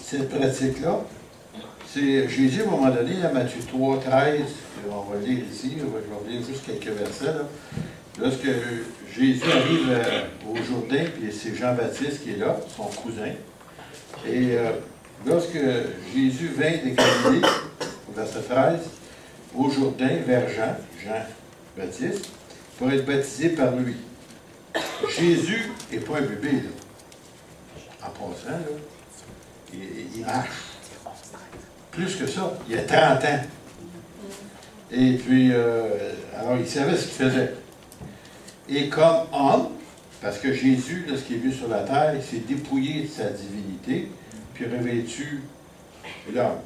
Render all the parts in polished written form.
cette pratique-là. C'est Jésus, à un moment donné, à Matthieu 3, 13, on va le lire ici, je vais lire juste quelques versets. Là. Lorsque Jésus arrive au Jourdain, puis c'est Jean-Baptiste qui est là, son cousin. Et lorsque Jésus vint des Galilées, au verset 13, au Jourdain, vers Jean-Baptiste, pour être baptisé par lui. Jésus n'est pas un bébé, là. En passant, là, il marche. Plus que ça, il a 30 ans. Et puis, alors il savait ce qu'il faisait. Et comme homme, parce que Jésus, lorsqu'il est venu sur la terre, il s'est dépouillé de sa divinité, puis revêtu l'homme.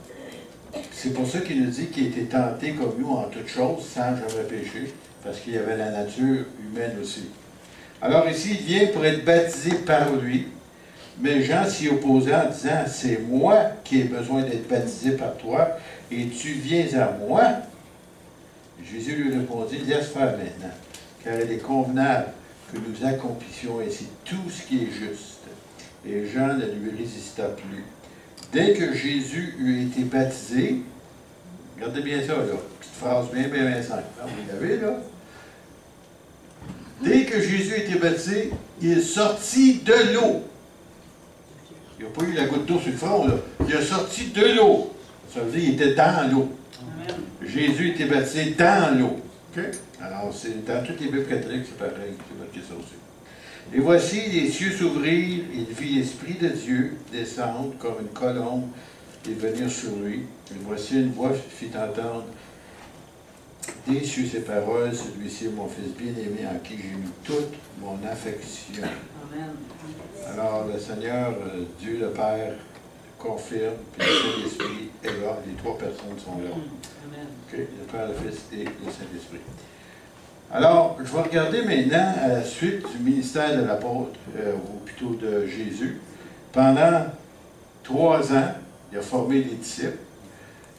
C'est pour ça qu'il nous dit qu'il était tenté comme nous en toutes choses, sans jamais pécher, parce qu'il y avait la nature humaine aussi. Alors ici, il vient pour être baptisé par lui, mais Jean s'y opposait en disant, c'est moi qui ai besoin d'être baptisé par toi, et tu viens à moi. Jésus lui répondit, laisse faire maintenant, car il est convenable que nous accomplissions ainsi tout ce qui est juste. Et Jean ne lui résista plus. Dès que Jésus eut été baptisé, regardez bien ça, là, petite phrase bien simple. Vous l'avez, là? Dès que Jésus était baptisé, il sortit de l'eau. Il n'a pas eu la goutte d'eau sur le front, là. Il a sorti de l'eau. Ça veut dire qu'il était dans l'eau. Jésus était baptisé dans l'eau. Okay? Alors, dans toutes les Bibles catholiques, c'est pareil. C'est marqué ça aussi. Et voici, les cieux s'ouvrirent, et il vit l'Esprit de Dieu descendre comme une colombe et venir sur lui. Et voici une voix fit entendre des cieux ces paroles, celui-ci est mon Fils bien-aimé en qui j'ai mis toute mon affection. Amen. Alors, le Seigneur, Dieu le Père, confirme, puis le Saint-Esprit est là, les trois personnes sont là. Amen. Okay? Le Père, le Fils et le Saint-Esprit. Alors, je vais regarder maintenant à la suite du ministère de l'apôtre, ou plutôt de Jésus. Pendant 3 ans, il a formé des disciples.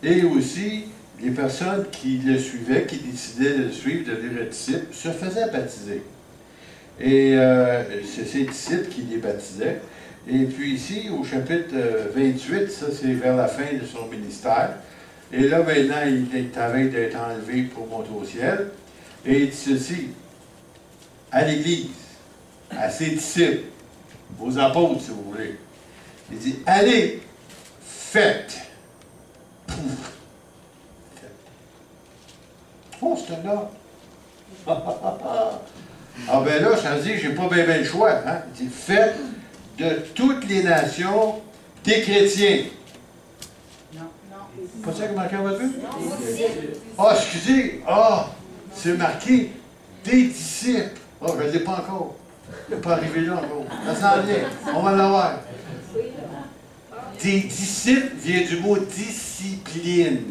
Et aussi, les personnes qui le suivaient, qui décidaient de le suivre, de devenir disciples, se faisaient baptiser. Et c'est ces disciples qui les baptisaient. Et puis ici, au chapitre 28, ça c'est vers la fin de son ministère. Et là, maintenant, il est en train d'être enlevé pour monter au ciel. Et il dit ceci, à l'Église, à ses disciples, aux apôtres, si vous voulez. Il dit, allez, faites. Oh, c'est là. Ah ben là, ça dit, j'ai pas bien le choix. Hein? Il dit, faites de toutes les nations des chrétiens. Non, non. Pas ça qui est marqué à votre vue? Ah, excusez. Ah, c'est marqué des disciples. Ah, je ne l'ai pas encore. Il n'est pas arrivé là encore. Ça s'en vient. On va l'avoir. Des disciples vient du mot discipline.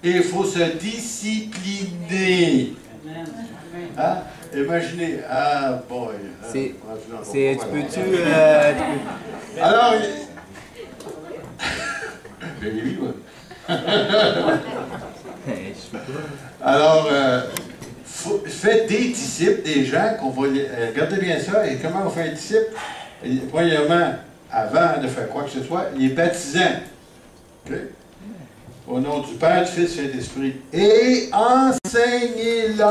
Et il faut se discipliner. Hein? Imaginez. Ah, boy. Tu peux-tu... Alors, je l'ai vu, moi. Alors, faites des disciples, des gens qu'on va... regardez bien ça. Et comment on fait un disciple? Premièrement, avant de faire quoi que ce soit, les baptisants. Okay? Au nom du Père, du Fils et du Saint-Esprit. Et enseignez-leur.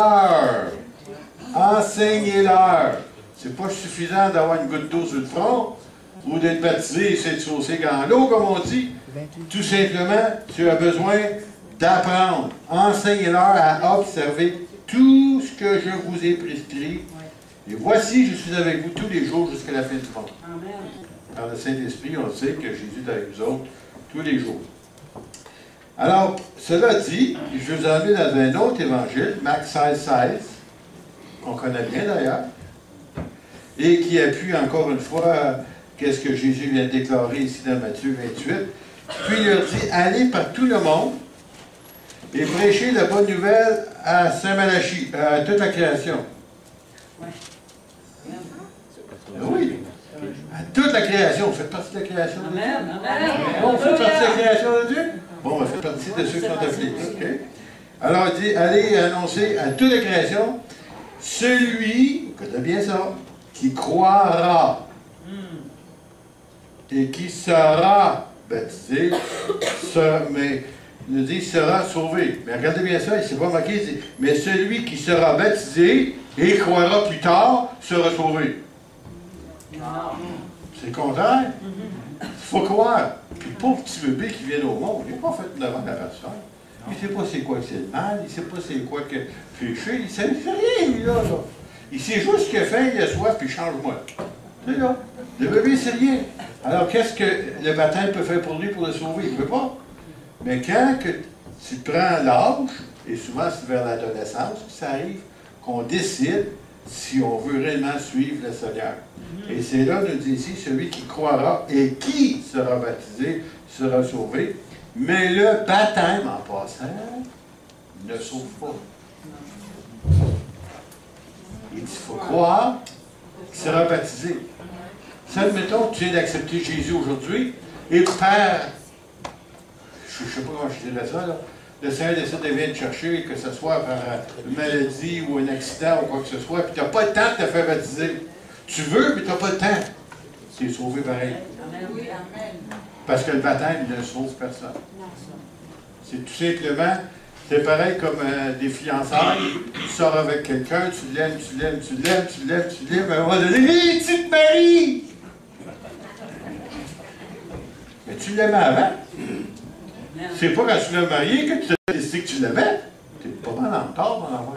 Enseignez-leur. C'est pas suffisant d'avoir une goutte d'eau sur le front ou d'être baptisé et s'être saucé dans l'eau, comme on dit. Tout simplement, tu as besoin d'apprendre. Enseignez-leur à observer tout ce que je vous ai prescrit. Et voici, je suis avec vous tous les jours jusqu'à la fin du monde. Par le Saint-Esprit, on sait que Jésus est avec nous autres tous les jours. Alors, cela dit, je vous emmène dans un autre évangile, Marc 16, 16, qu'on connaît bien d'ailleurs, et qui appuie encore une fois qu'est-ce que Jésus vient de déclarer ici dans Matthieu 28. Puis il leur dit, allez par tout le monde et prêchez la bonne nouvelle à Saint-Malachie, à toute la création. Oui, à toute la création. Vous faites partie de la création de Dieu? Vous faites partie de la création de Dieu? Bon, on fait partie de ceux qui sont appelés. Okay? Alors, il dit, allez annoncer à toute la création, celui, écoutez bien ça, qui croira et qui sera baptisé, mais il nous dit sera sauvé. Mais regardez bien ça, il ne s'est pas marqué, il dit, mais celui qui sera baptisé et croira plus tard sera sauvé. C'est le contraire. Il faut croire. Puis le pauvre petit bébé qui vient au monde, il n'est pas fait devant la personne. Il ne sait pas c'est quoi que c'est le mal, il ne sait pas c'est quoi que le péché, il ne sait rien, lui, là. Il sait juste qu'il a faim, il a soif, puis change-moi. C'est là. Le bébé, il ne sait rien. Alors, qu'est-ce que le baptême peut faire pour lui pour le sauver? Il ne peut pas. Mais quand que tu prends l'âge, et souvent c'est vers l'adolescence que ça arrive, qu'on décide si on veut réellement suivre le Seigneur. Et c'est là, nous dit ici, celui qui croira et qui sera baptisé sera sauvé. Mais le baptême, en passant, ne sauve pas. Il dit, il faut croire qu'il sera baptisé. Si, admettons, tu viens d'accepter Jésus aujourd'hui, et par, je ne sais pas comment je dirais ça, là, le Seigneur décide de venir te chercher, que ce soit par une maladie ou un accident ou quoi que ce soit, puis tu n'as pas le temps de te faire baptiser. Tu veux, mais tu n'as pas le temps. Tu es sauvé pareil. Parce que le baptême ne sauve personne. C'est tout simplement, c'est pareil comme des fiançailles. Tu sors avec quelqu'un, tu l'aimes, tu l'aimes, tu l'aimes, tu l'aimes, tu l'aimes, à un moment donné, hey, tu te maries! Mais tu l'aimais avant. C'est pas quand tu l'as marié que tu as décidé que tu l'aimais. Tu es pas mal en retard, mon enfant.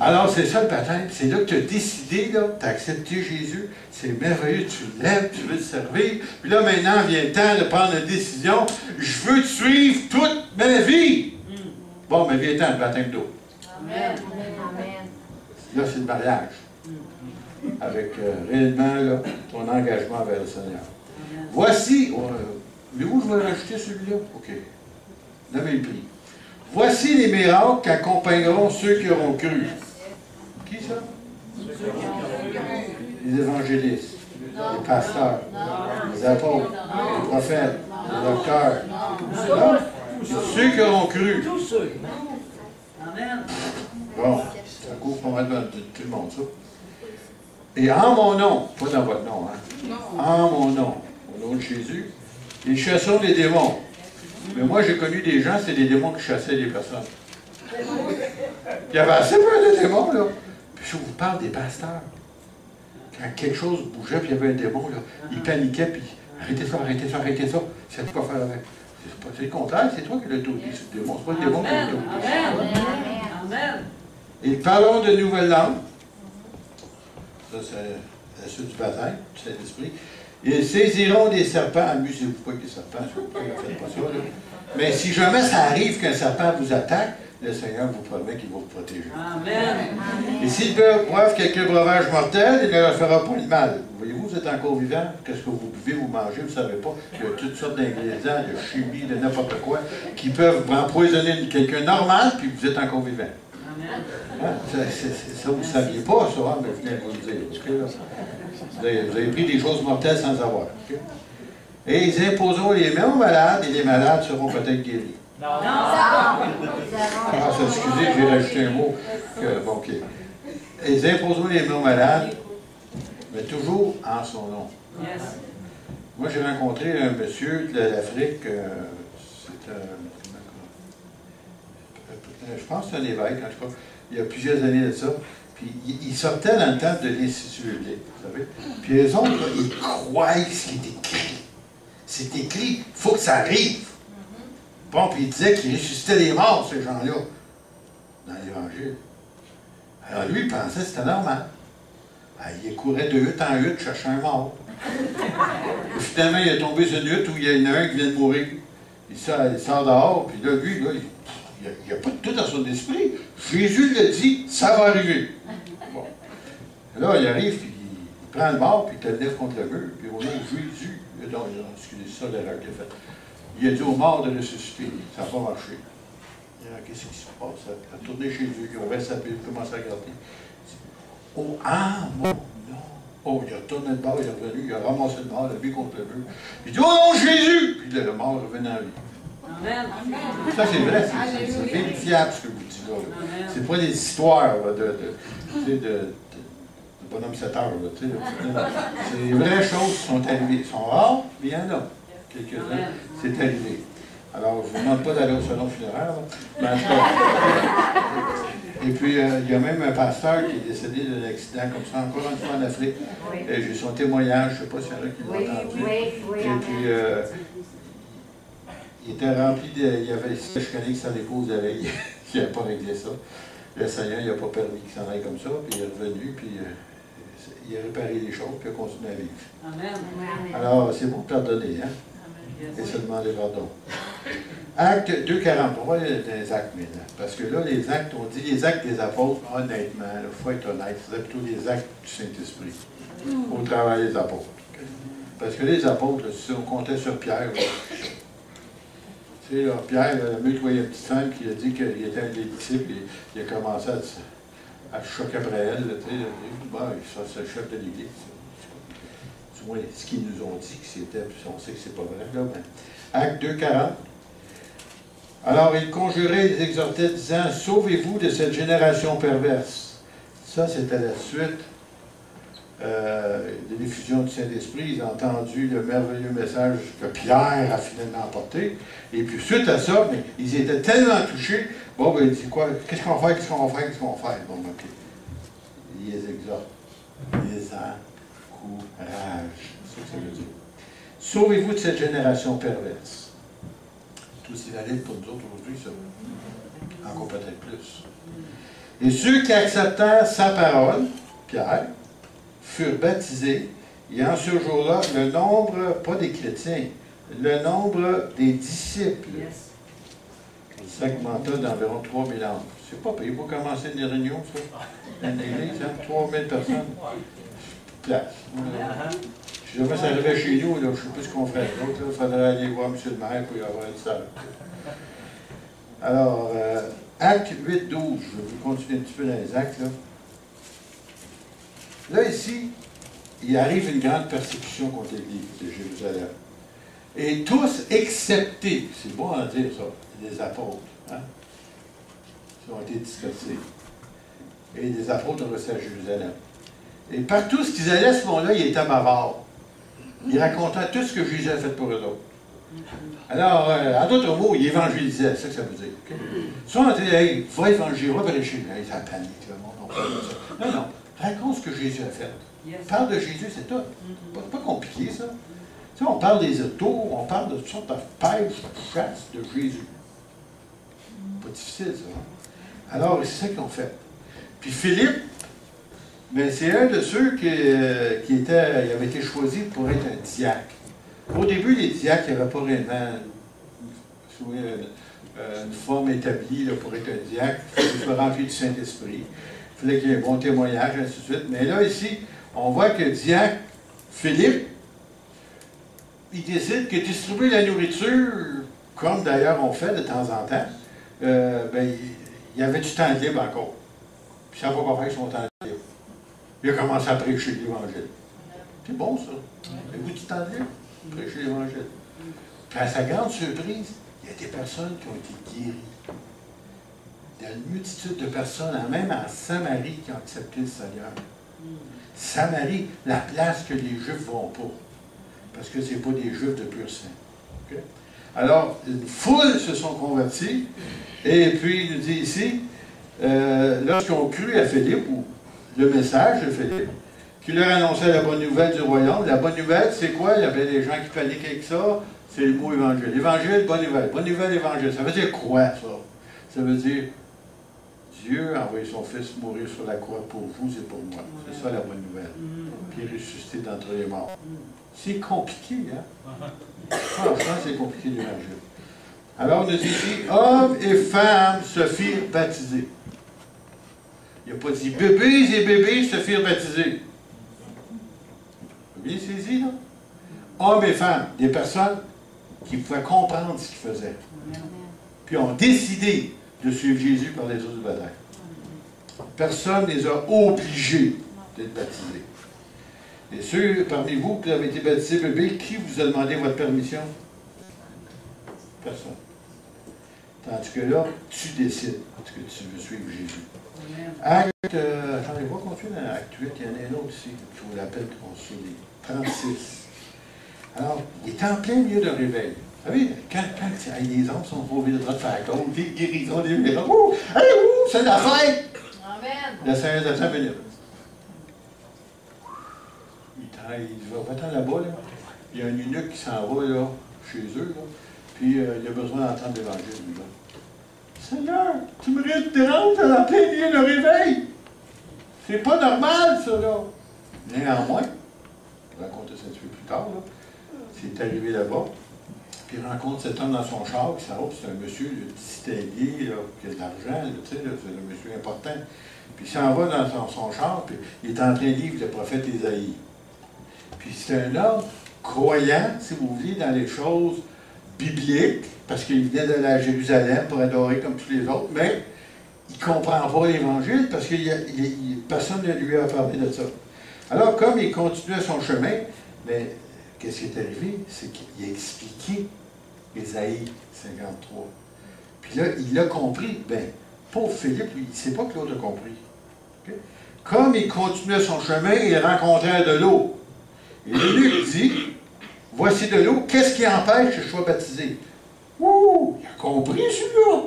Alors, c'est ça le baptême. C'est là que tu as décidé, tu as accepté Jésus. C'est merveilleux, tu l'aimes, tu veux le servir. Puis là, maintenant, vient le temps de prendre une décision. Je veux te suivre toute ma vie. Bon, mais vient le temps, le baptême d'eau. Amen. Là, c'est le mariage. Avec réellement là, ton engagement vers le Seigneur. Voici, mais où je vais rajouter celui-là? OK. Nommez le prix. Voici les miracles qu'accompagneront ceux qui auront cru. Qui ça? Les évangélistes, les pasteurs, les apôtres, les prophètes, les docteurs. Non? Ceux qui auront cru. Bon, ça couvre pas mal de tout le monde, ça. Et en mon nom, pas dans votre nom, hein? En mon nom, au nom de Jésus, ils chasseront les démons. Mais moi, j'ai connu des gens, c'est des démons qui chassaient les personnes. Il y avait assez peu de démons, là. Puis je vous parle des pasteurs. Quand quelque chose bougeait, puis il y avait un démon, là, ils paniquaient, puis arrêtez ça, arrêtez ça, arrêtez ça. Ils ne savaient pas faire avec. C'est le contraire, c'est toi qui l'as tout dit, c'est le démon. C'est pas le démon qui l'a tout dit. Amen. Ils parleront de nouvelles langues. Ça, c'est la suite du baptême, du Saint-Esprit. Ils saisiront des serpents. Amusez-vous pas avec les serpents, ne faites pas ça. Là. Mais si jamais ça arrive qu'un serpent vous attaque, le Seigneur vous promet qu'il va vous protéger. Amen. Et s'ils boivent quelques breuvages mortels, il ne leur fera pas de mal. Voyez-vous, vous êtes encore vivant. Qu'est-ce que vous buvez, vous mangez, vous ne savez pas. Il y a toutes sortes d'ingrédients, de chimie, de n'importe quoi, qui peuvent empoisonner quelqu'un normal, puis vous êtes encore vivant. Hein? Ça, vous ne saviez pas, ça, hein? Mais je viens de vous le dire. Okay, là? Vous avez pris des choses mortelles sans savoir. Okay? Et ils imposeront les mains aux malades, et les malades seront peut-être guéris. Non! Ah, excusez, j'ai rajouté un mot. Bon, OK. Ils imposeront les mains aux malades, mais toujours en son nom. Yes. Moi, j'ai rencontré un monsieur de l'Afrique, je pense que c'est un évêque, en tout cas, il y a plusieurs années de ça. Puis il sortait dans le temps de l'Institut biblique, vous savez. Puis les autres, là, ils croient ce qui est écrit. C'est écrit, il faut que ça arrive. Bon, puis il disait qu'il ressuscitait les morts, ces gens-là, dans l'Évangile. Alors lui, il pensait que c'était normal. Alors, il courait de hutte en hutte, cherchant un mort. Puis finalement, il est tombé sur une hutte où il y en a un qui vient de mourir. Il sort dehors, puis là, lui, là, il n'y a pas de tout dans son esprit. Jésus l'a dit, ça va arriver. Bon. Là, il arrive, puis il prend le mort, puis il te lève contre le mur, puis au nom de Jésus, non, excusez, c'est ça l'erreur qu'il a faite. Il a dit aux morts de ressusciter. Ça n'a pas marché. Qu'est-ce qui se passe? Il a tourné chez Dieu, il a ouvert sa Bible, il a commencé à regarder. Oh, ah, mon nom! Oh, il a tourné le bord, il est revenu, il a ramassé le mort, il a mis contre le mur. Il dit, oh non, Jésus! Puis le mort est revenu en vie. Amen. Ça, c'est vrai, c'est vérifiable ce que vous dites là. C'est pas des histoires là, de bonhomme 7 heures. Là, tu sais, là. C'est les vraies choses qui sont arrivées. Ils sont rares, mais il y en a. Quelques-uns, c'est arrivé. Alors, je ne vous demande pas d'aller au salon funéraire. Là. Mais en tout cas, et puis, il y a même un pasteur qui est décédé d'un accident comme ça, encore une fois en Afrique. Et j'ai son témoignage, je ne sais pas s'il y en a qui l'ont entendu. Et puis, il était rempli de... Il y avait je connais que sa épouse avait, qui n'a pas réglé ça. Le Seigneur, il n'a pas permis qu'il s'en aille comme ça, puis il est revenu, puis il a réparé les choses, puis il a continué à vivre. Amen. Alors, c'est bon de pardonner, hein? Et se demander pardon. Acte 2,40. On va aller dans les actes maintenant. Parce que là, les actes, on dit les actes des apôtres, honnêtement, il faut être honnête, c'est plutôt les actes du Saint-Esprit au travail des apôtres. Parce que les apôtres, là, si on comptait sur Pierre, là, tu sais, là, Pierre, le mieux qu'il y a une petite femme qui a dit qu'il était un des disciples, et il a commencé à choquer après elle, là, tu sais, bah, ça, c'est le chef de l'Église. Du moins, ce qu'ils nous ont dit que c'était, puis on sait que c'est pas vrai. Là, ben, Acte 2,40. Alors, il conjurait, il exhortait, disant, « Sauvez-vous de cette génération perverse. » Ça, c'était la suite de l'effusion du Saint-Esprit. Ils ont entendu le merveilleux message que Pierre a finalement apporté. Et puis, suite à ça, mais, ils étaient tellement touchés. Bon, ben, il dit quoi? Qu'est-ce qu'on va faire? Qu'est-ce qu'on va faire? Qu'est-ce qu'on va faire? Bon, ok. Il les exhorte. Il les encourage. C'est ce que ça veut dire. Sauvez-vous de cette génération perverse. Tout aussi valide pour nous autres aujourd'hui, ça. Encore peut-être plus. Et ceux qui acceptèrent sa parole, Pierre, furent baptisés, et en ce jour-là, le nombre, pas des chrétiens, le nombre des disciples s'augmenta d'environ 3000 âmes. C'est pas payé pour commencer une réunion, ça. Une église, hein? 3000 personnes. Place. Si jamais ça arrivait chez nous, là, je ne sais plus ce qu'on ferait. Donc, il faudrait aller voir M. le maire pour y avoir une salle. Alors, Acte 8, 12, je vais continuer un petit peu dans les actes. Là, ici, il arrive une grande persécution contre l'Église de Jérusalem. Et tous, excepté, c'est bon à dire ça, les apôtres, hein, qui ont été dispersés. Et les apôtres ont resté à Jérusalem. Et partout ce qu'ils allaient à ce moment-là, ils étaient bavards. Ils racontaient tout ce que Jésus a fait pour eux autres. Alors, en d'autres mots, ils évangélisaient, c'est ça que ça veut dire. Okay? Soit on dit, hey, va évangéliser, va prêcher. Ils ont panique, le monde, on parle de ça. Non, non, raconte ce que Jésus a fait. Parle de Jésus, c'est tout. C'est pas compliqué, ça. Tu sais, on parle des autos, on parle de toutes sortes de pêche, de chasse de Jésus. Pas difficile, ça. Hein? Alors, c'est ça qu'ils ont fait. Puis Philippe, ben, c'est un de ceux qui avait été choisi pour être un diacre. Au début, les diacres n'avaient pas réellement une forme établie là, pour être un diacre. Il fallait qu'il soit rempli du Saint-Esprit. Il fallait qu'il y ait un bon témoignage, ainsi de suite. Mais là, ici, on voit que le diacre Philippe, il décide que distribuer la nourriture, comme d'ailleurs on fait de temps en temps, ben, il y avait du temps libre encore. Puis ça ne va pas faire son temps libre. Il a commencé à prêcher l'Évangile. C'est bon, ça. Avez-vous du temps libre? Prêcher l'Évangile. Puis à sa grande surprise, il y a des personnes qui ont été guéries. Il y a une multitude de personnes, même en Samarie, qui ont accepté le Seigneur. Samarie, la place que les Juifs ne vont pas. Parce que ce n'est pas des Juifs de pur sang. Okay? Alors, une foule se sont convertis. Et puis, il nous dit ici, lorsqu'ils ont cru à Philippe, ou le message de Philippe, qui leur annonçait la bonne nouvelle du royaume. La bonne nouvelle, c'est quoi? Il y avait des gens qui paniquaient avec ça. C'est le mot évangile. Évangile, bonne nouvelle. Bonne nouvelle, évangile. Ça veut dire quoi, ça? Ça veut dire, Dieu a envoyé son Fils mourir sur la croix pour vous et pour moi. C'est ça la bonne nouvelle. Puis il est ressuscité d'entre les morts. C'est compliqué, hein? Franchement, c'est compliqué l'évangile. Alors, on nous dit ici, hommes et femmes se firent baptiser. Il n'a pas dit bébés et bébés se firent baptiser. Vous avez bien saisi, là? Hommes et femmes, des personnes qui pouvaient comprendre ce qu'ils faisaient. Puis ont décidé de suivre Jésus par les eaux du baptême. Personne ne les a obligés d'être baptisés. Et ceux parmi vous qui avez été baptisés bébés, qui vous a demandé votre permission? Personne. Tandis que là, tu décides ce que tu veux suivre Jésus. Acte, j'en ai pas continué dans l'acte 8, il y en a un autre ici, je vous l'appelle sur les 36. Alors, il est en plein milieu d'un réveil. Vous savez, quand les hommes sont trouvés de droite faire compte, des guérisons, des miracles, ouh, allez, ouh, c'est la fête! Amen. La Seigneur de 5 minutes. Il va pas là-bas, là. Il y a un eunuque qui s'en va, là, chez eux, là. Puis il a besoin d'entendre l'Évangile, lui, là. Seigneur, tu me déranges en plein milieu de réveil. C'est pas normal, ça, là. Néanmoins, je vais raconter ça un petit peu plus tard, là. C'est arrivé là-bas. Puis il rencontre cet homme dans son char, qui s'en va, puis c'est un monsieur distingué, là, qui a de l'argent, tu sais, c'est un monsieur important. Puis il s'en va dans son char, puis il est en train de lire le prophète Isaïe. Puis c'est un homme croyant, si vous voulez, dans les choses bibliques, parce qu'il venait de la Jérusalem pour adorer comme tous les autres, mais il ne comprend pas l'Évangile parce que personne ne lui a parlé de ça. Alors, comme il continuait son chemin, mais qu'est-ce qui est arrivé? C'est qu'il a expliqué Ésaïe 53. Puis là, il l'a compris. Bien, pauvre Philippe, lui, il ne sait pas que l'autre a compris. Okay? Comme il continuait son chemin, il rencontrait de l'eau. Et l'eunuque dit, voici de l'eau, qu'est-ce qui empêche que je sois baptisé? Ouh, il a compris celui-là.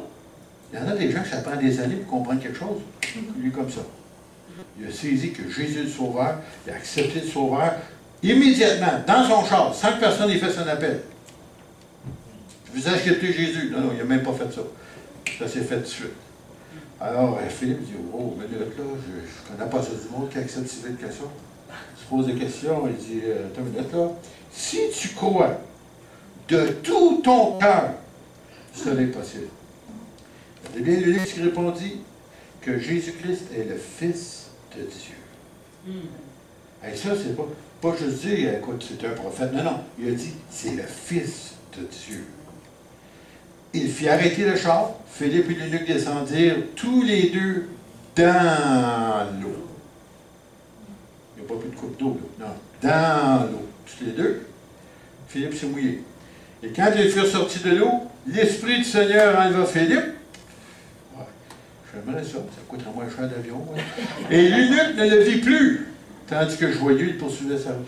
Il y en a des gens que ça prend des années pour comprendre quelque chose. Lui, comme ça. Il a saisi que Jésus est le Sauveur, il a accepté le Sauveur, immédiatement, dans son char, sans que personne n'ait fait son appel. Vous acceptez Jésus? Non, non, il n'a même pas fait ça. Ça s'est fait tout de suite. Alors, Philippe dit, oh, mais là, je ne connais pas ça du monde qui accepte si vite que ça. Il se pose des questions, il dit, attends une minute là, si tu crois de tout ton cœur, cela est possible. Eh bien, l'eunuque qui répondit que Jésus-Christ est le Fils de Dieu. Et ça, c'est pas juste dire, écoute, c'est un prophète. Non, non. Il a dit, c'est le Fils de Dieu. Il fit arrêter le char. Philippe et l'eunuque descendirent tous les deux dans l'eau. Il n'y a pas plus de coupe d'eau, là. Non, dans l'eau. Tous les deux. Philippe s'est mouillé. Et quand ils furent sortis de l'eau, l'Esprit du Seigneur enleva Philippe. Ouais, j'aimerais ça. Ça coûterait moins cher d'avion. Ouais. Et l'eunuque ne le vit plus. Tandis que joyeux, il poursuivait sa route.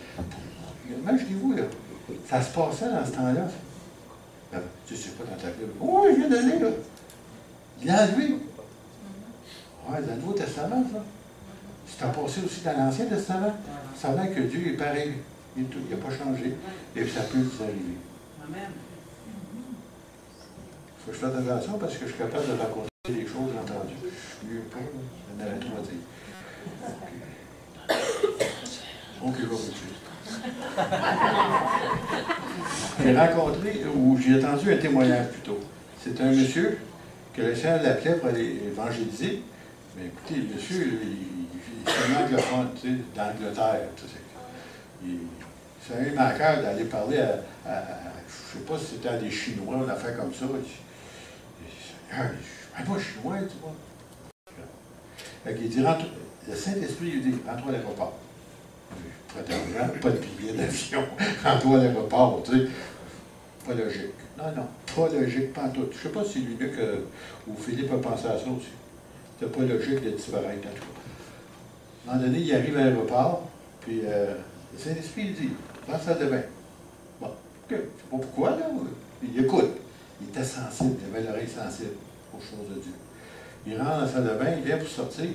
Imaginez-vous, là. Ça se passait dans ce temps-là. Ben, tu sais pas dans ta Bible. Oh, je viens d'aller, là. Il l'a enlevé. Ouais, dans le Nouveau Testament, ça. C'est passé aussi dans l'Ancien Testament. Ça a l'air que Dieu est pareil. Il n'a pas changé. Et ça peut vous arriver. Amen. Il faut que je fasse attention parce que je suis capable de raconter des choses entendues. Je suis mieux pas, j'en avais trop à dire. Donc, je vais vous dire. J'ai rencontré, ou j'ai entendu un témoignage plutôt. C'est un monsieur que le Seigneur l'appelait pour aller évangéliser. Mais écoutez, le monsieur, il est un anglophone, tu sais, d'Angleterre. Tu sais. Ça a eu à cœur d'aller parler à je ne sais pas si c'était à des Chinois, une affaire comme ça. Seigneur, je ne suis pas chinois, tu vois. Il dit, le Saint-Esprit lui dit, rentre-toi à l'aéroport. Pas d'argent, pas de billet d'avion, rentre-toi à l'aéroport, tu sais. Pas logique. Non, non, pas logique, pas en tout. Je ne sais pas si l'unique ou Philippe a pensé à ça aussi. C'était pas logique de disparaître, en tout cas. À un moment donné, il arrive à l'aéroport, puis le Saint-Esprit il dit, dans la salle de bain. Bon, ok, je ne sais pas pourquoi, là. Il écoute. Il était sensible, il avait l'oreille sensible aux choses de Dieu. Il rentre dans la salle de bain, il vient pour sortir.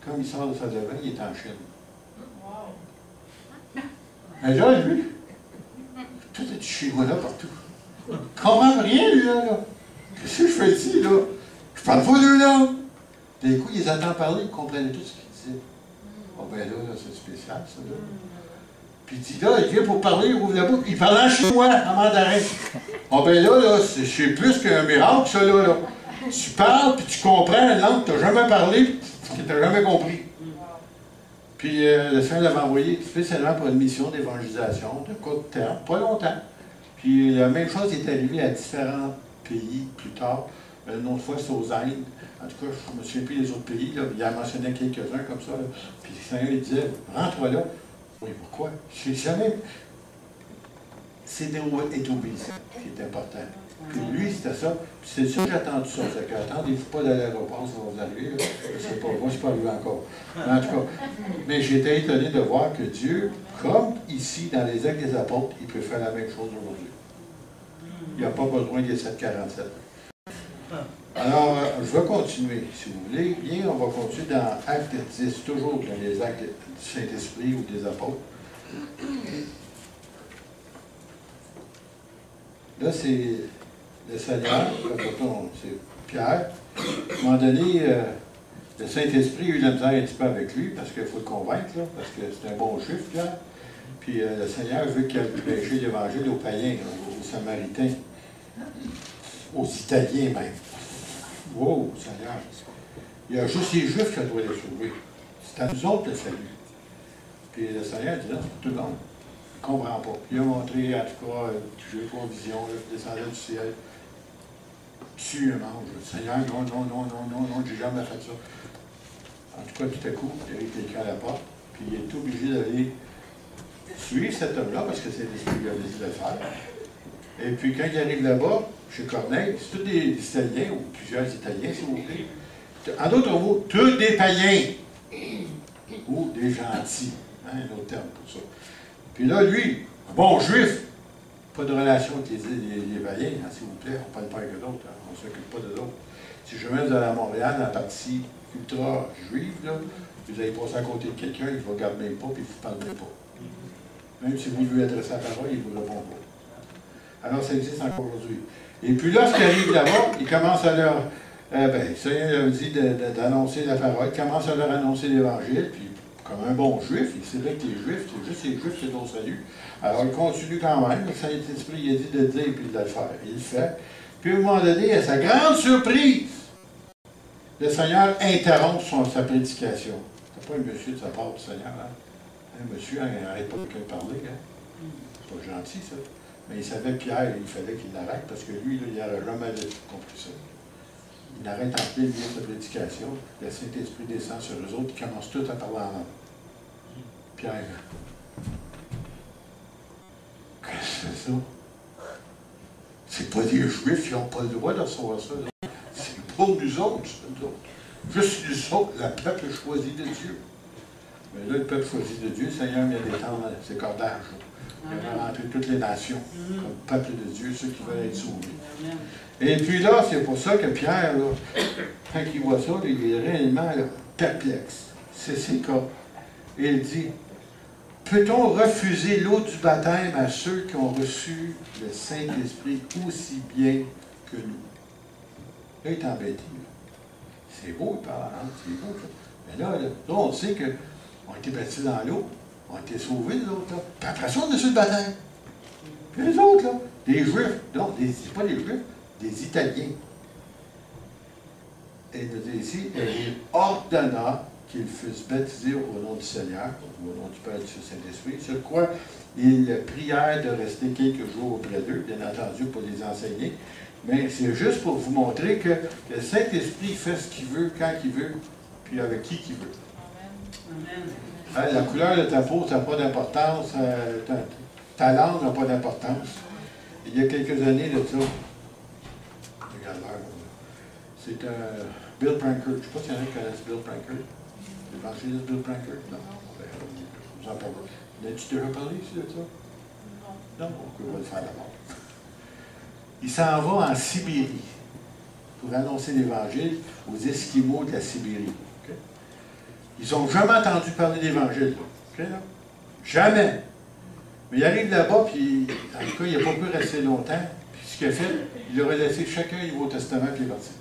Comme il sort de la salle de bain, il est en Chine. Mais là, lui, tout est chinois là partout. Il ne comprend rien, lui, là. Qu'est-ce que je fais ici, là? Je parle pas deux langues. D'un coup, il les entend parler, il comprenait tout ce qu'il disait. Oh, ben là c'est spécial, ça, là. Puis il dit, là, il vient pour parler, il ouvre la bouche, il parle en chinois, en mandarin. Oh, ben là, c'est plus qu'un miracle, ça, là. Tu parles, puis tu comprends une langue que tu n'as jamais parlé, que tu n'as jamais compris. Puis le Seigneur l'avait envoyé spécialement pour une mission d'évangélisation, de court terme, pas longtemps. Puis la même chose est arrivée à différents pays plus tard. Une autre fois, c'est aux Indes. En tout cas, je ne me souviens plus des autres pays. Là. Il en mentionnait quelques-uns comme ça. Là. Puis le Seigneur il disait, rentre-toi là. Oui, pourquoi? Je ne sais jamais. c'est d'être obéissant qui est important. Puis lui, c'était ça. Puis c'est sûr que j'ai attendu ça. C'est qu'attendez-vous pas d'aller à l'aéroport, ça va vous arriver. Là. Je sais pas, moi, je ne suis pas arrivé encore. Mais en tout cas, mais j'étais étonné de voir que Dieu, comme ici, dans les Actes des Apôtres, il peut faire la même chose aujourd'hui. Il n'y a pas besoin des 747. Alors, je vais continuer, si vous voulez. Bien, on va continuer dans Actes 10, toujours dans les Actes du Saint-Esprit ou des Apôtres. Là, c'est le Seigneur, c'est Pierre. À un moment donné, le Saint-Esprit a eu la misère un petit peu avec lui, parce qu'il faut le convaincre, là, parce que c'est un bon juif, Pierre. Puis le Seigneur veut qu'il prêche l'Évangile aux païens, aux Samaritains, aux Italiens même. Wow, Seigneur! Il y a juste les Juifs qui doivent les sauver. C'est à nous autres le salut. Puis le Seigneur dit non, c'est tout le monde. Il ne comprend pas. Il a montré, en tout cas, j'ai trois visions, il descendait du ciel. Tue un ange. Seigneur, non, j'ai jamais fait ça. En tout cas, tout à coup, il y avait quelqu'un à la porte, puis il est obligé d'aller suivre cet homme-là, parce que c'est l'Esprit qui a décidé de le faire. Et puis quand il arrive là-bas, chez Corneille, c'est tous des Italiens, ou plusieurs Italiens, si vous voulez. En d'autres mots, tous des païens, ou des gentils. Hein, un autre terme pour ça. Puis là, lui, un bon juif, pas de relation avec les païens, hein, s'il vous plaît, on ne parle pas avec eux autres, hein, on ne s'occupe pas d'eux autres. Si je vais à Montréal, dans la partie ultra juive, là, vous allez passer à côté de quelqu'un, il ne vous regarde même pas, puis il ne vous parle même pas. Même si vous lui adressez la parole, il ne vous répond pas. Alors, ça existe encore aujourd'hui. Et puis là, ce qui arrive là-bas, il commence à leur... le Seigneur leur dit d'annoncer la parole, il commence à leur annoncer l'Évangile, puis comme un bon juif, il sait bien que les Juifs, c'est juste les Juifs qui sont au salut. Alors il continue quand même, le Saint-Esprit il a dit de le dire et puis de le faire. Il le fait. Puis à un moment donné, à sa grande surprise, le Seigneur interrompt sa prédication. C'est pas un monsieur de sa part du Seigneur, hein? Un monsieur, il n'arrête pas de parler, hein? C'est pas gentil, ça. Mais il savait que Pierre, il fallait qu'il l'arrête, parce que lui, là, il n'aurait jamais compris ça. Il arrête en plein milieu de sa prédication, le Saint-Esprit descend sur eux autres, ils commencent tous à parler en langue. Pierre, qu'est-ce que c'est ça? C'est pas des Juifs qui n'ont pas le droit de recevoir ça. C'est pour nous autres, juste nous autres, le peuple choisi de Dieu. Mais là, le peuple choisi de Dieu, le Seigneur vient d'étendre ses cordages. Il va rentrer toutes les nations, comme peuple de Dieu, ceux qui veulent être sauvés. Et puis là, c'est pour ça que Pierre, là, quand il voit ça, il est réellement là, perplexe. C'est ses cas. Et il dit, peut-on refuser l'eau du baptême à ceux qui ont reçu le Saint-Esprit aussi bien que nous? Là, il est embêté. C'est beau, il parle, hein? C'est beau, ça. Mais là, on sait qu'on a été baptisés dans l'eau, on a été sauvés, les autres, là. Puis après ça, on a reçu le baptême. Puis les autres, là, des Juifs, non, c'est pas des Juifs, des Italiens. Et il nous dit ici, il ordonna qu'ils fussent baptisés au nom du Seigneur, au nom du Père et du Saint-Esprit, sur quoi ils prièrent de rester quelques jours auprès d'eux, bien entendu pour les enseigner, mais c'est juste pour vous montrer que le Saint-Esprit fait ce qu'il veut, quand il veut, puis avec qui il veut. Amen. La couleur de ta peau, ça n'a pas d'importance, ta langue n'a pas d'importance. Il y a quelques années de ça, c'est Bill Prankard. Je ne sais pas s'il y en a qui connaissent Bill Prankard. L'évangéliste Bill Prankard? Non. Vous en parlez. N'as-tu déjà parlé ici de ça? Non. Non, on va le faire d'abord. Il s'en va en Sibérie pour annoncer l'Évangile aux Esquimaux de la Sibérie. Okay? Ils n'ont jamais entendu parler d'Évangile. Okay, jamais. Mais il arrive là-bas, puis en tout cas, il n'a pas pu rester longtemps. Puis ce qu'il a fait, il leur a laissé chacun le Nouveau Testament qui est parti.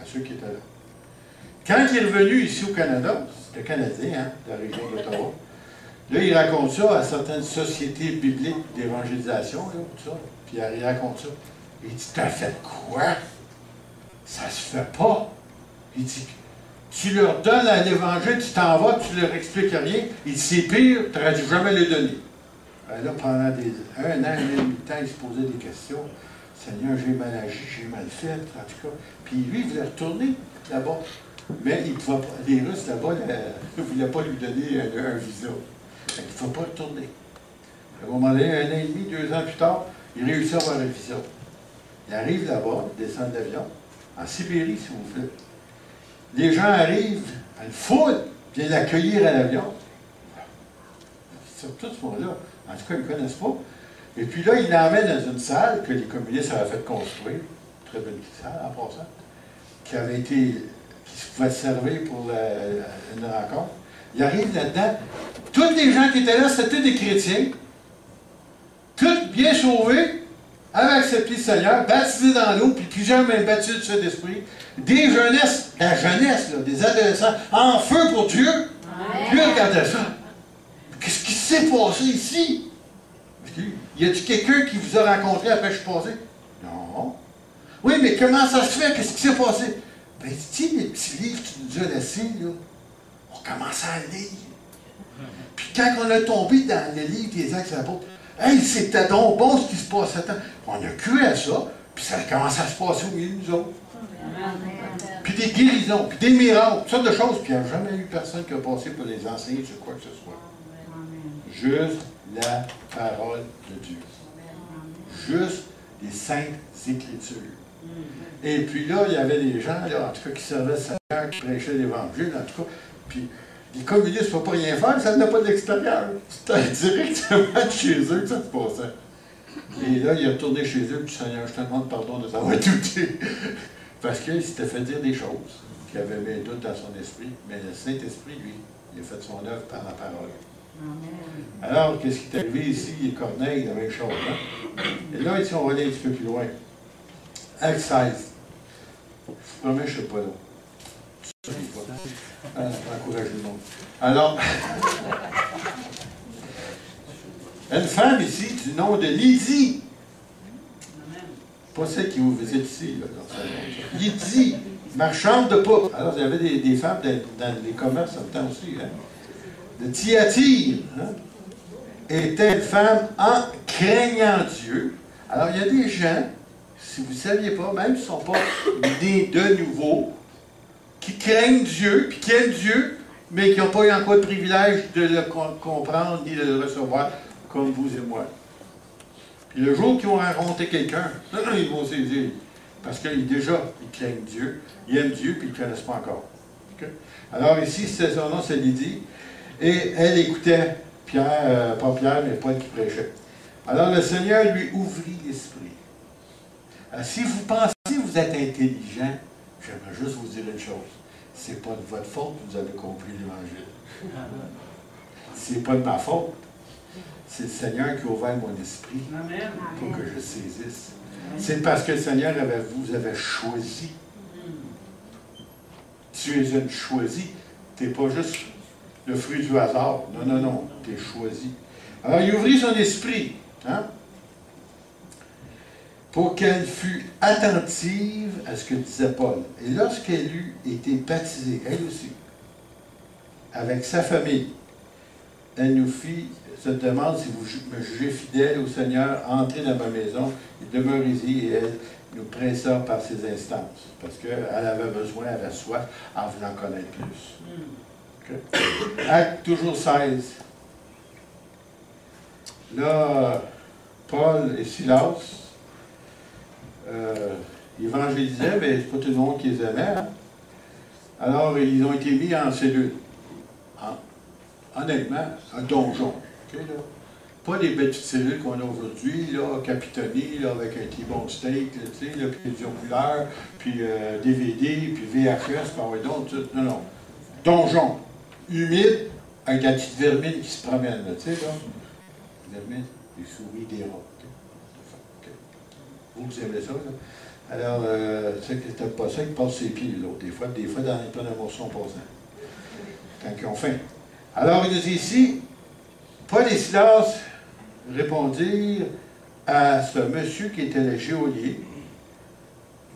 À ceux qui étaient là. Quand il est revenu ici au Canada, c'était canadien, hein, de la région d'Ottawa, là, il raconte ça à certaines sociétés bibliques d'évangélisation, tout ça. Puis il raconte ça. Il dit, t'as fait quoi? Ça se fait pas. Il dit, tu leur donnes l'Évangile, tu t'en vas, tu leur expliques rien. Il dit, c'est pire, tu n'aurais dû jamais le donner. Là, pendant un an et demi de temps, il se posait des questions. Seigneur, j'ai mal agi, j'ai mal fait, en tout cas. Puis lui, il voulait retourner là-bas. Mais il pouvait pas, les Russes là-bas ne voulaient pas lui donner un visa. Il ne pouvait pas retourner. À un moment donné, 1 an et demi, 2 ans plus tard, il réussit à avoir une vision. Il arrive là-bas, il descend de l'avion, en Sibérie, si vous voulez. Les gens arrivent, une foule vient l'accueillir à l'avion. Sur tout ce monde-là. En tout cas, ils ne connaissent pas. Et puis là, il l'emmène dans une salle que les communistes avaient fait construire, une très belle salle en passant, qui pouvait servir pour une rencontre. Il arrive là-dedans. Tous les gens qui étaient là, c'était des chrétiens. Tous bien sauvés, avaient accepté le Seigneur, baptisés dans l'eau, puis plusieurs même baptisés du Saint-Esprit. Des jeunesses, la jeunesse, là, des adolescents, en feu pour Dieu. Puis regardez ça. Qu'est-ce qui s'est passé ici? Y a-t-il quelqu'un qui vous a rencontré après que je suis passé? Non. Oui, mais comment ça se fait? Qu'est-ce qui s'est passé? Ben, tu sais, les petits livres qu'il nous a laissés, là, on commençait à lire. Puis quand on a tombé dans le livre des Actes des Apôtres, hey, c'était donc bon ce qui se passait. On a cru à ça, puis ça a commencé à se passer au milieu de nous autres. Puis des guérisons, puis des miracles, toutes sortes de choses. Puis il n'y a jamais eu personne qui a passé pour les enseigner sur quoi que ce soit. Juste la parole de Dieu. Juste les saintes Écritures. Et puis là, il y avait des gens, là, en tout cas, qui servaient le Seigneur, qui prêchaient l'Évangile, en tout cas. Puis les communistes ne pouvaient pas rien faire, ça venait pas de l'extérieur. C'était directement de chez eux que ça se passait. Et là, il est retourné chez eux, puis Seigneur, je te demande pardon de t'avoir douté. Parce qu'il s'était fait dire des choses qui avaient mis un doute dans son esprit. Mais le Saint-Esprit, lui, il a fait son œuvre par la parole. Alors, qu'est-ce qui est arrivé ici? Les Corneilles, la même chose. Hein? Et là, ici, on va aller un petit peu plus loin. Acte 16. Je vous promets, je ne sais pas là. Encourage le monde. Alors, une femme ici du nom de Lydie. Pas celle qui vous visite ici, là, dans sa maison. Lydie, marchande de poudre. Alors, il y avait des femmes dans les commerces en même temps aussi. Hein? De Thyatire, hein? Était une femme en craignant Dieu. Alors, il y a des gens, si vous ne saviez pas, même s'ils ne sont pas nés de nouveau, qui craignent Dieu, puis qui aiment Dieu, mais qui n'ont pas eu encore le privilège de le comprendre ni de le recevoir comme vous et moi. Puis le jour qu'ils vont rencontrer quelqu'un, ils vont saisir. Parce qu'ils déjà, ils craignent Dieu, ils aiment Dieu, puis ils ne le connaissent pas encore. Okay? Alors ici, son nom, c'est Lydie. Et elle écoutait Pierre, pas Pierre, mais Paul qui prêchait. Alors le Seigneur lui ouvrit l'esprit. Si vous pensez que vous êtes intelligent, j'aimerais juste vous dire une chose. Ce n'est pas de votre faute que vous avez compris l'Évangile. Ce n'est pas de ma faute. C'est le Seigneur qui a ouvert mon esprit pour que je saisisse. C'est parce que le Seigneur vous avait choisi. Tu es une choisie. Tu n'es pas juste le fruit du hasard. Non, non, non. Tu es choisi. Alors, il ouvrit son esprit. Hein? Pour qu'elle fût attentive à ce que disait Paul. Et lorsqu'elle eut été baptisée, elle aussi, avec sa famille, elle nous fit cette demande, si vous me jugez fidèle au Seigneur, entrez dans ma maison, et demeurez-y, et elle nous pressa par ses instances, parce qu'elle avait besoin, elle avait soif, en voulant connaître plus. Okay. Acte toujours 16. Là, Paul et Silas évangélisaient, mais c'est pas tout le monde qui les aimait. Hein? Alors, ils ont été mis en cellule. Honnêtement, un donjon. Okay, là? Pas les belles petites cellules qu'on a aujourd'hui, là, capitonnées, là, avec un T-bone steak, là, puis des oculaires, puis DVD, puis VHS, par exemple, tout. Non, non. Donjon. Humide, avec la petite vermine qui se promène, là, tu sais, là. Vermine, des souris, des rats. Okay. Vous aimez ça, là? Alors, tu sais que t'aimes pas ça, ils passent ses pieds, l'autre. Des fois, dans les plans de morceaux en passant. Quand ils ont faim. Alors, il nous dit ici, Paul et Silas répondirent à ce monsieur qui était le geôlier,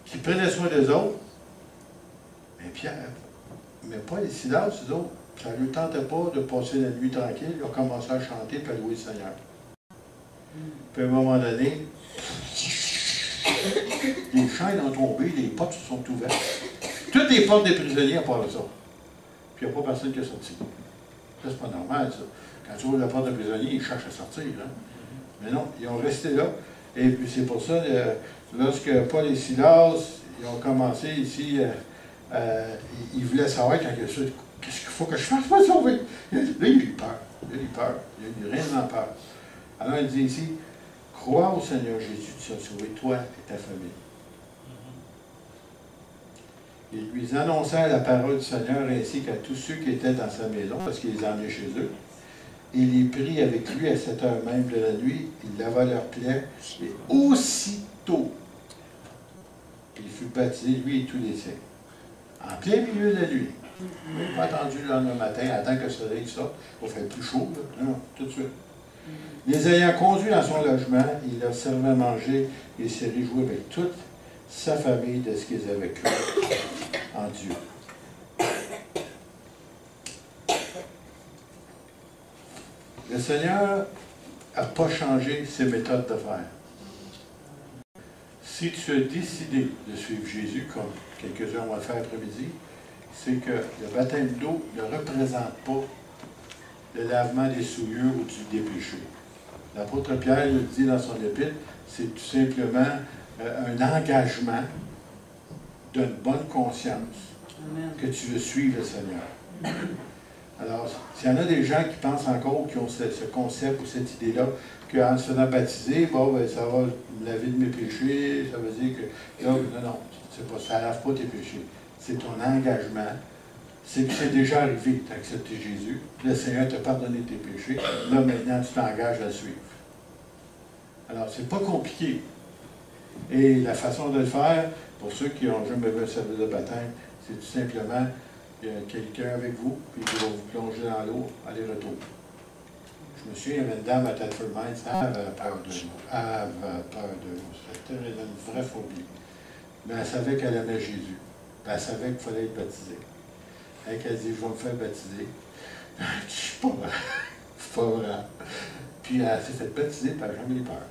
qui prenait soin des autres. Mais Pierre, mais Paul et Silas, eux autres, ça ne lui tentait pas de passer la nuit tranquille. Ils ont commencé à chanter et à louer le Seigneur. Puis à un moment donné, les chaînes ont tombé, les portes se sont ouvertes. Toutes les portes des prisonniers ont parlé de ça. Puis il n'y a pas personne qui est sorti. Ça, c'est pas normal, ça. Quand tu ouvres la porte d'un prisonnier, il cherche à sortir. Hein? Mais non, ils ont resté là. Et puis c'est pour ça, lorsque Paul et Silas, ils ont commencé ici, ils voulaient savoir quand il a su, qu'est-ce qu'il faut que je fasse pour sauver? Là, il a eu peur. Il a eu peur. Il a eu réellement peur. Alors il dit ici, crois au Seigneur Jésus, tu seras sauvé, toi et ta famille. Ils lui annoncèrent la parole du Seigneur ainsi qu'à tous ceux qui étaient dans sa maison, parce qu'il les emmenait chez eux. Il les prit avec lui à cette heure même de la nuit, il lava leurs plaies, et aussitôt, il fut baptisé, lui et tous les siens. En plein milieu de la nuit. Il n'a pas attendu le lendemain matin, attend que le soleil sorte, il va faire plus chaud, là. Non, tout de suite. Les ayant conduits dans son logement, il leur servait à manger et se réjouit avec toute sa famille de ce qu'ils avaient cru en Dieu. Le Seigneur n'a pas changé ses méthodes de faire. Si tu as décidé de suivre Jésus, comme quelques-uns vont le faire après-midi, c'est que le baptême d'eau ne représente pas le lavement des souillures ou des péchés. L'apôtre Pierre le dit dans son épître, c'est tout simplement un engagement d'une bonne conscience que tu veux suivre le Seigneur. Alors, s'il y en a des gens qui pensent encore, qui ont ce concept ou cette idée-là, qu'en se faisant baptiser, bon, ben, ça va me laver de mes péchés, ça veut dire que... Là, non, ça ne lave pas tes péchés. C'est ton engagement. C'est que c'est déjà arrivé, tu as accepté Jésus, le Seigneur t'a pardonné tes péchés, là, maintenant, tu t'engages à le suivre. Alors, c'est pas compliqué. Et la façon de le faire, pour ceux qui n'ont jamais vu un service de baptême, c'est tout simplement... Il y a quelqu'un avec vous, puis il va vous plonger dans l'eau, aller-retour. Je me souviens, il y avait une dame à Thetford Mines, elle avait peur de l'eau. Elle avait peur de l'eau. C'était une vraie phobie. Mais elle savait qu'elle aimait Jésus. Elle savait qu'il fallait être baptisé. Elle a dit, je vais me faire baptiser. Je ne suis pas vrai. C'est pas vrai. Puis elle s'est fait baptiser, puis elle n'a jamais eu peur.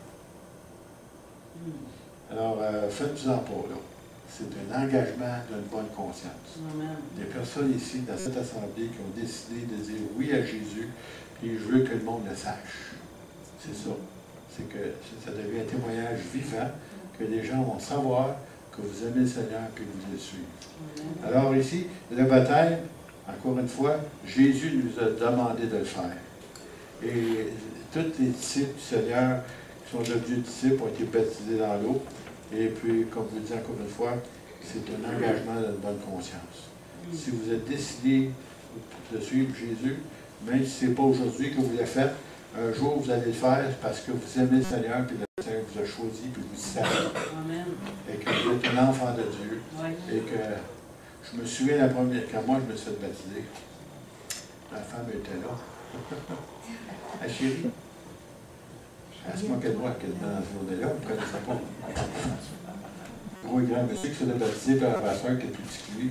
Alors, faites-vous-en pas, là. C'est un engagement d'une bonne conscience. Amen. Des personnes ici, dans cette assemblée, qui ont décidé de dire oui à Jésus, et je veux que le monde le sache. C'est ça. C'est que ça devient un témoignage vivant, que les gens vont savoir que vous aimez le Seigneur et que vous le suivez. Alors ici, le baptême, encore une fois, Jésus nous a demandé de le faire. Et tous les disciples du Seigneur qui sont devenus disciples ont été baptisés dans l'eau. Et puis, comme je vous le dis encore une fois, c'est un engagement d'une bonne conscience. Si vous êtes décidé de suivre Jésus, même si ce n'est pas aujourd'hui que vous le faites, un jour vous allez le faire parce que vous aimez le Seigneur, puis le Seigneur vous a choisi, puis vous savez. Amen. Et que vous êtes un enfant de Dieu. Et que je me souviens la première, quand moi je me suis fait baptiser, ma femme était là. Ah, chérie. Elle se moquait de moi dans ce journée-là, on ne me connaissait pas. Gros et grand monsieur qui se faisait baptiser par la soeur qui était plus petit que lui.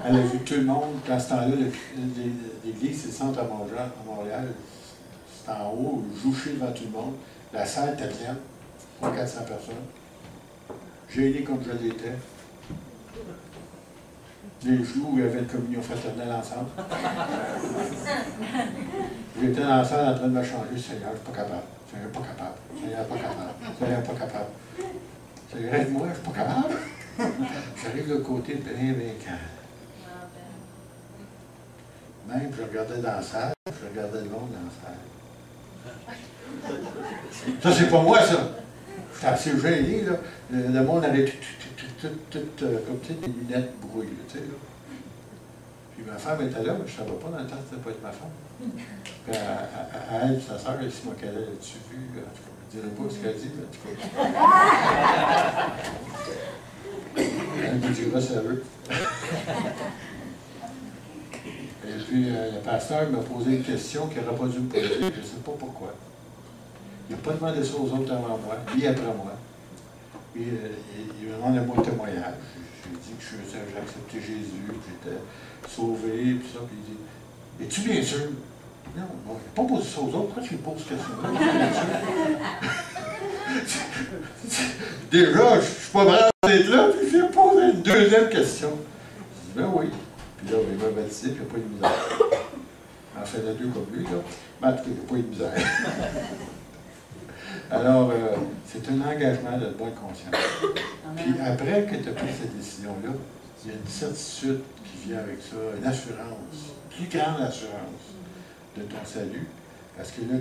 Elle a vu tout le monde. Dans ce temps-là, l'église, c'est le centre à Montréal. C'est en haut, jouché devant tout le monde. La salle était pleine, 300-400 personnes. Gêné comme je l'étais. Les jours où il y avait une communion fraternelle ensemble. J'étais dans la salle en train de me changer, Seigneur, je ne suis pas capable. Seigneur, pas capable. Seigneur, pas capable. Seigneur, pas capable. Seigneur, aide-moi, je ne suis pas capable. J'arrive de l'autre côté, bien calme. Même, je regardais dans la salle, je regardais le monde dans la salle. Ça, c'est pas moi, ça. J'étais assez gêné, là. Le monde avait tout, comme tu sais, des lunettes brouillées, tu sais, là. Puis ma femme était là, mais je ne savais pas dans le temps que c'était pas être ma femme. Puis à elle, sa soeur, elle s'est moquée d'elle, as-tu vu? En tout cas, je ne dirais pas ce qu'elle dit, mais en tout cas. Elle me dira si elle veut. Et puis, le pasteur m'a posé une question qu'il n'aurait pas dû me poser. Je ne sais pas pourquoi. Il n'a pas demandé ça aux autres avant moi, ni après moi. Puis, il me demande un mot de témoignage. J'ai dit que j'ai accepté Jésus, que j'étais sauvé, puis ça. Puis il dit, es-tu bien sûr? Non, je n'ai pas posé ça aux autres. Pourquoi tu me poses cette question-là? Déjà, je ne suis pas prêt à être là, puis je vais poser une deuxième question. Je dis, ben oui. Puis là, il m'a baptisé, puis il n'y a pas eu de misère. En fait, de deux comme lui, là. Mais en tout cas, il n'y a pas eu de misère. Alors, c'est un engagement de bonne conscience. Puis après que tu as pris cette décision-là, il y a une certitude qui vient avec ça, une assurance, une plus grande assurance de ton salut. Parce que là,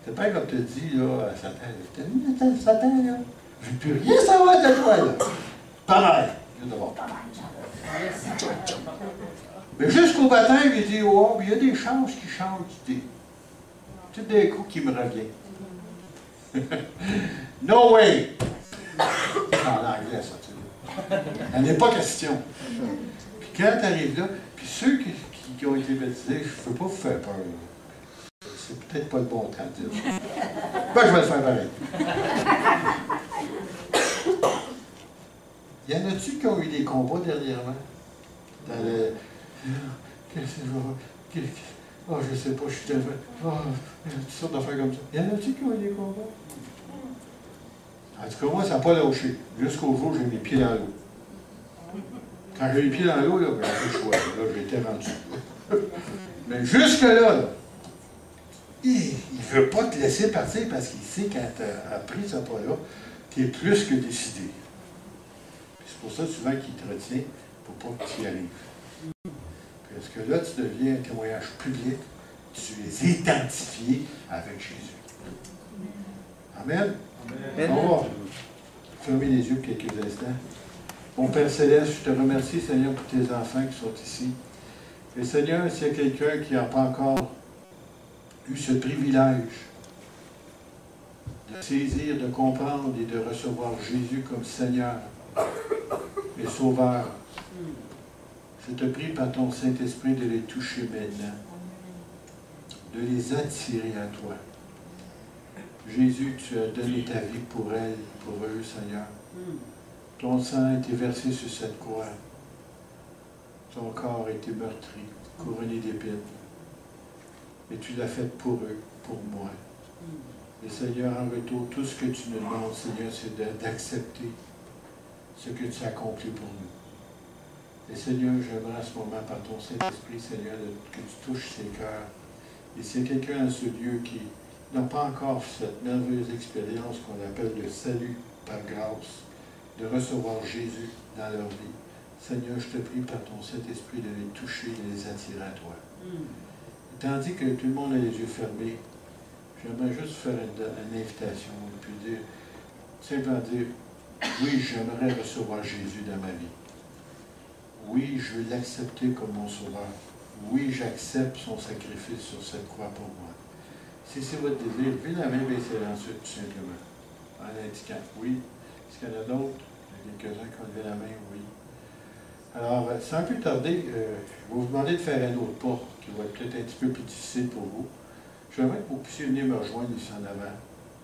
t'as pas comme te dit là, à Satan, Satan, là, je ne veux plus rien savoir de toi, là. Pareil. Mais jusqu'au baptême, il dit, oh, il y a des chances qu'il change d'idée. Tout d'un coup, qui me revient. No way! C'est en anglais, ça, tu sais. Il n'y en a pas question. Puis quand tu arrives là, puis ceux qui ont été baptisés, je ne veux pas vous faire peur. C'est peut-être pas le bon temps de dire. Ben, je vais le faire pareil. Y en a-tu qui ont eu des combats dernièrement? Dans le... Oh, je sais pas, je suis tellement... Oh, toutes sortes d'affaires comme ça. Y en a-tu qui ont eu des combats? En tout cas, moi, ça n'a pas lâché. Jusqu'au jour où j'ai mis les pieds dans l'eau. Quand j'ai les pieds dans l'eau, là, ben, j'ai le choix. Là, j'étais rendu. Mais jusque-là, là, il ne veut pas te laisser partir parce qu'il sait quand tu as pris ce pas-là, tu es plus que décidé. C'est pour ça souvent qu'il te retient pour pas que tu y arrives. Parce que là, tu deviens un témoignage public, tu es identifié avec Jésus. Amen. Amen. On va fermer les yeux quelques instants. Mon Père Céleste, je te remercie, Seigneur, pour tes enfants qui sont ici. Et Seigneur, s'il y a quelqu'un qui n'a pas encore eu ce privilège de saisir, de comprendre et de recevoir Jésus comme Seigneur et Sauveur, je te prie par ton Saint-Esprit de les toucher maintenant, de les attirer à toi. Jésus, tu as donné ta vie pour elles, pour eux, Seigneur. Ton sang a été versé sur cette croix. Ton corps a été meurtri, couronné d'épines. Et tu l'as fait pour eux, pour moi. Et Seigneur, en retour, tout ce que tu nous demandes, Seigneur, c'est d'accepter ce que tu as accompli pour nous. Et Seigneur, j'aimerais à ce moment, par ton Saint-Esprit, Seigneur, que tu touches ces cœurs. Et s'il y a quelqu'un dans ce lieu qui n'a pas encore cette merveilleuse expérience qu'on appelle le salut par grâce, de recevoir Jésus dans leur vie, Seigneur, je te prie par ton Saint-Esprit de les toucher, de les attirer à toi. Tandis que tout le monde a les yeux fermés, j'aimerais juste faire une invitation et puis dire, simplement dire, oui, j'aimerais recevoir Jésus dans ma vie. Oui, je veux l'accepter comme mon sauveur. Oui, j'accepte son sacrifice sur cette croix pour moi. Si c'est votre désir, levez la main, baissez ensuite, tout simplement, en indiquant oui. Est-ce qu'il y en a d'autres? Il y a quelques-uns qui ont levé la main, oui. Alors, sans plus tarder, je vais vous demander de faire un autre pas qui va être peut-être un petit peu plus difficile pour vous. J'aimerais que vous puissiez venir me rejoindre ici en avant,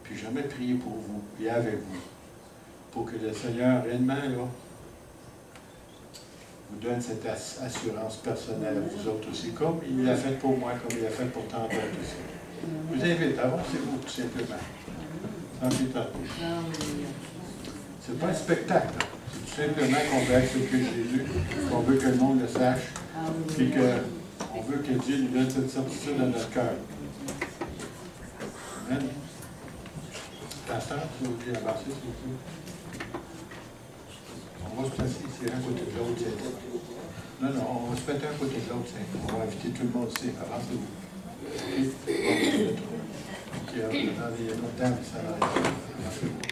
puis j'aimerais prier pour vous et avec vous, pour que le Seigneur, réellement, là, vous donne cette assurance personnelle à vous autres aussi, comme il l'a fait pour moi, comme il l'a fait pour tant d'autres aussi. Je vous invite, avancez-vous tout simplement, sans plus tarder. C'est pas un spectacle, c'est tout simplement qu'on veut accepter Jésus, qu'on veut que le monde le sache, puis qu'on veut que Dieu nous donne cette certitude dans notre cœur. Amen. Pasteur, tu veux dire avancer, s'il vous plaît? On va se placer ici, un côté de l'autre. Non, on va se mettre un côté de l'autre. On va inviter tout le monde ici. Avancez-vous. OK, attendez, il y a notre dame, ça va. Avancez-vous.